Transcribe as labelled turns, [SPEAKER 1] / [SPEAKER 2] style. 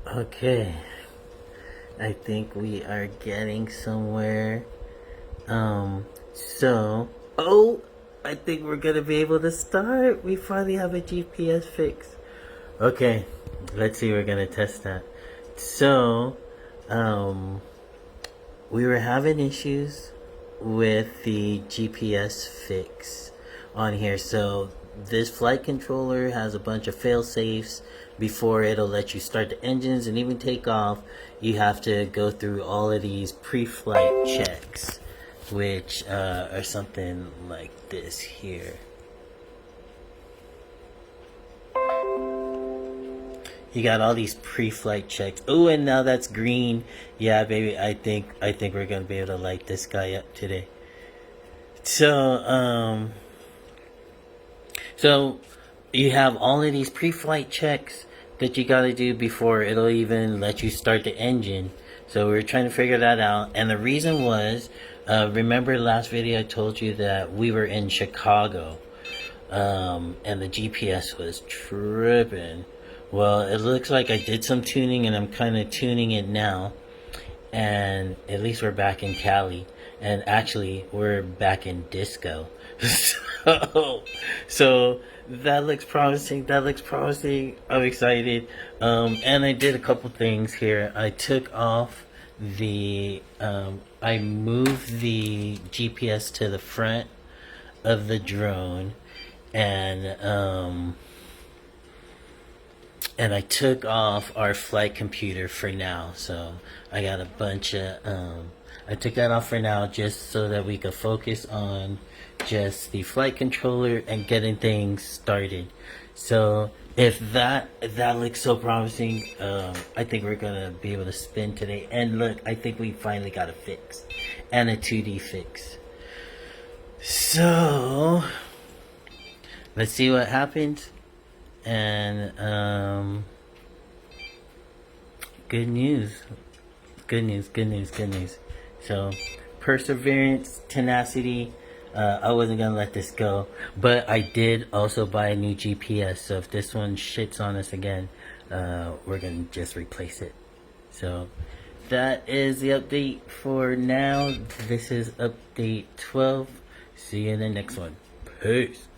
[SPEAKER 1] Okay, I think we are getting somewhere. Oh, I think we're gonna be able to start. We finally have a GPS fix. Okay, let's see. We're gonna test that. So, um, we were having issues with the GPS fix on here. So this flight controller has a bunch of fail safes. Before it'll let you start the engines and even take off, you have to go through all of these pre-flight checks, which are something like this here. You got all these pre-flight checks. Oh, and now that's green. Yeah, baby, I think we're gonna be able to light this guy up today. So, so you have all of these pre-flight checks that you gotta do before it'll even let you start the engine. So we were trying to figure that out, and the reason was, remember last video I told you that we were in Chicago, and the GPS was tripping. Well, it looks like I did some tuning, and I'm kind of tuning it now, and at least we're back in Cali, and actually we're back in disco. So that looks promising. That looks promising. I'm excited. And I did a couple things here. I took off I moved the GPS to the front of the drone, and and I took off our flight computer for now. So I got a bunch of I took that off for now just so that we could focus on just the flight controller and getting things started. So if that looks so promising, I think we're gonna be able to spin today. And look, I think we finally got a fix and a 2D fix. So let's see what happens. And good news, good news, good news, good news. So perseverance, tenacity. I wasn't gonna let this go, but I did also buy a new GPS. So if this one shits on us again, we're gonna just replace it. So that is the update for now. This is update 12. See you in the next one. Peace.